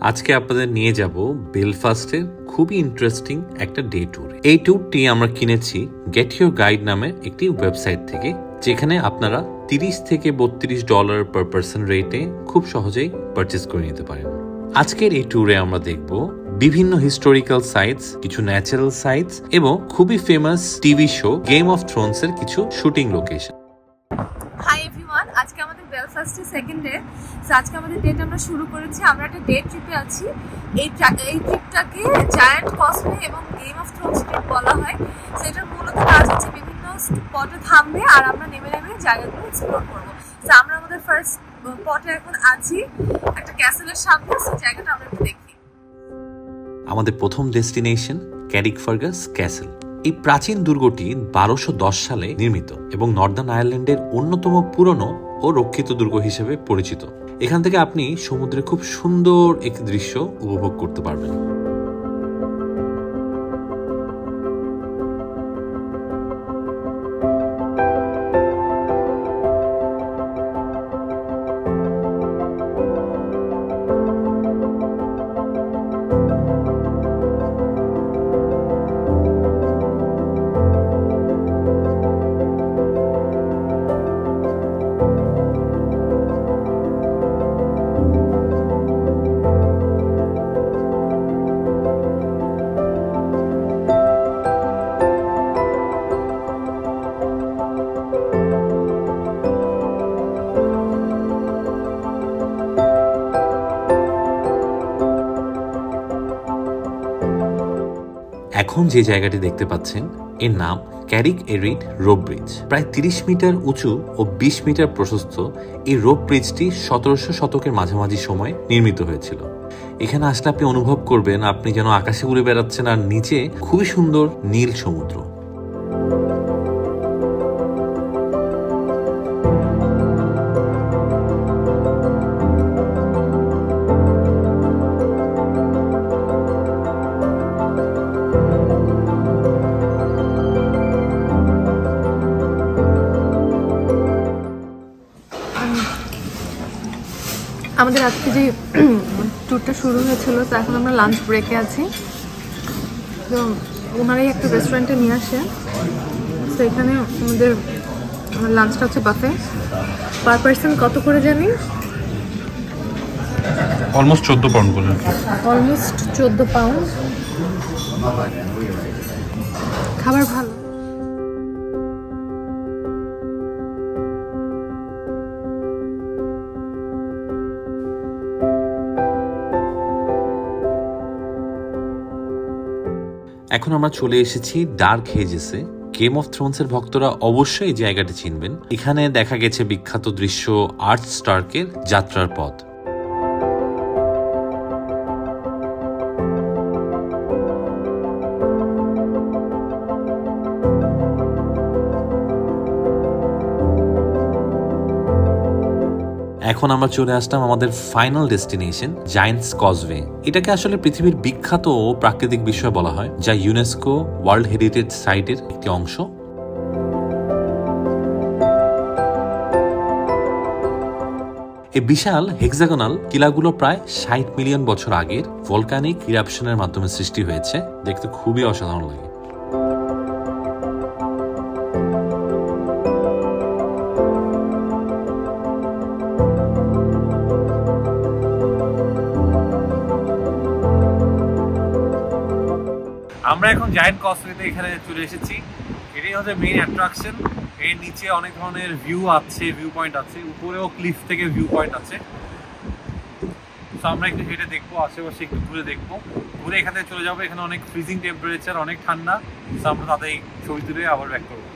আজকে আপনাদের নিয়ে যাব বেলফাস্টের খুবই ইন্টারেস্টিং একটা ডে ট্যুর। এই ট্যুরটি আমরা কিনেছি গেট ইউর গাইড নামে একটি ওয়েবসাইট থেকে, যেখানে আপনারা $30 থেকে $32 পার পারসন রেটে খুব সহজেই পারচেজ করে নিতে পারেন। আজকের এই ট্যুরে আমরা দেখব বিভিন্ন হিস্টোরিক্যাল সাইটস, কিছু ন্যাচারাল সাইটস এবং খুবই famous TV show game of Thrones এর কিছু শুটিং লোকেশন। হাই এভরিওয়ান, আজকে আমাদের বেলফাস্টের সেকেন্ড ডে। আজকে আমাদের ডেট আমরা শুরু করেছি। আমরা একটা ডে ট্রিপে আছি। এই ট্রিপটাকে জায়ান্ট কসওয়ে এবং গেম অফ থ্রোনস ট্রিপ বলা হয়। সেটার মূলত কাজ হচ্ছে বিভিন্ন স্পটে থামবে আর আমরা নেমে নেমে জায়গাগুলো এক্সপ্লোর করবো। আমরা আমাদের ফার্স্ট স্পটে এখন আছি একটা ক্যাসেলের সামনে। সেই জায়গাটা আমরা একটু দেখি। আমাদের প্রথম ডেস্টিনেশন ক্যারিকফার্গাস ক্যাসেল। এই প্রাচীন দুর্গটি 1210 সালে নির্মিত এবং নর্দার্ন আয়ারল্যান্ডের অন্যতম পুরনো ও রক্ষিত দুর্গ হিসেবে পরিচিত। এখান থেকে আপনি সমুদ্রে খুব সুন্দর একটি দৃশ্য উপভোগ করতে পারবেন। এখন যে জায়গাটি দেখতে পাচ্ছেন এর নাম ক্যারিক এরিড রোপ ব্রিজ। প্রায় 30 মিটার উঁচু ও 20 মিটার প্রশস্ত এই রোপ ব্রিজটি 1700 শতকের মাঝামাঝি সময় নির্মিত হয়েছিল। এখানে আসলে আপনি অনুভব করবেন আপনি যেন আকাশে উড়ে বেড়াচ্ছেন আর নিচে খুবই সুন্দর নীল সমুদ্র। আমাদের আজকে যে ট্যুরটা শুরু হয়েছিল, তো এখন আমরা লাঞ্চ ব্রেকে আছি। তো ওনারাই একটা রেস্টুরেন্টে নিয়ে আসে। তো এখানে আমাদের লাঞ্চটা হচ্ছে বাফে। পার পার্সন কত করে জানি? অলমোস্ট 14 পাউন্ড করে। Almost 14 pound. খাবার ভালো। এখন আমরা চলে এসেছি ডার্ক হেজেসে। গেম অফ থ্রোনস এর ভক্তরা অবশ্যই এই জায়গাটি চিনবেন। এখানে দেখা গেছে বিখ্যাত দৃশ্য আর্ট স্টার্কের যাত্রার পথ। এখন আমরা চলে আসলাম আমাদের ফাইনাল ডেস্টিনেশন জায়ান্টস কজওয়ে। এটাকে আসলে পৃথিবীর বিখ্যাত ও প্রাকৃতিক বিষয় বলা হয়, যা ইউনেস্কো ওয়ার্ল্ড হেরিটেজ সাইটের একটি অংশ। এই বিশাল হেক্সাগোনাল কিলাগুলো প্রায় 60 মিলিয়ন বছর আগের ভলকানিক ইরাপশনের মাধ্যমে সৃষ্টি হয়েছে। দেখতে খুবই অসাধারণ লাগে। আমরা এখন জায়ান্ট কসওয়েতে এখানে চলে এসেছি। এটাই হচ্ছে মেইন অ্যাট্রাকশন। এর নিচে অনেক ধরনের ভিউ পয়েন্ট আছে, উপরেও ক্লিফ থেকে ভিউ পয়েন্ট আছে। তো আমরা একটু হেঁটে দেখবো, আশেপাশে একটু ঘুরে দেখবো, ঘুরে এখান থেকে চলে যাবো। এখানে অনেক ফ্রিজিং টেম্পারেচার, অনেক ঠান্ডা। তো আমরা তাদের ছবি তুলে আবার ব্যাক করবো।